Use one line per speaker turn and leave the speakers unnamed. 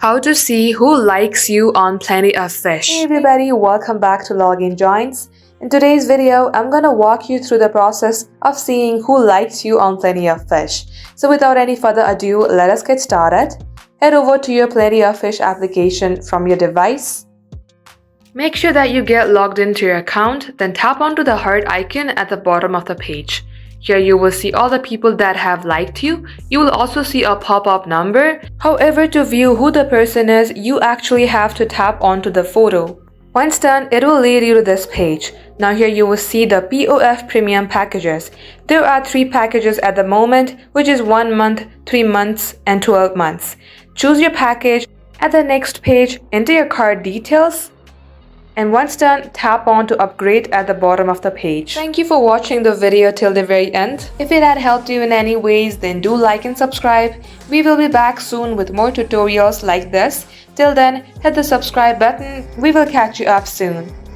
How to see who likes you on Plenty of Fish. Hey everybody, welcome back to Login Joins. In today's video, I'm gonna walk you through the process of seeing who likes you on Plenty of Fish. So without any further ado, let us get started. Head over to your Plenty of Fish application from your device. Make sure that you get logged into your account, then tap onto the heart icon at the bottom of the page. Here you will see all the people that have liked you. You will also see a pop-up number. However, to view who the person is, you actually have to tap onto the photo. Once done, it will lead you to this page. Now here you will see the POF premium packages. There are 3 packages at the moment, which is 1 month, 3 months, and 12 months. Choose your package. At the next page, enter your card details. And once done, tap on to upgrade at the bottom of the page. Thank you for watching the video till the very end. If it had helped you in any ways, then do like and subscribe. We will be back soon with more tutorials like this. Till then, hit the subscribe button. We will catch you up soon.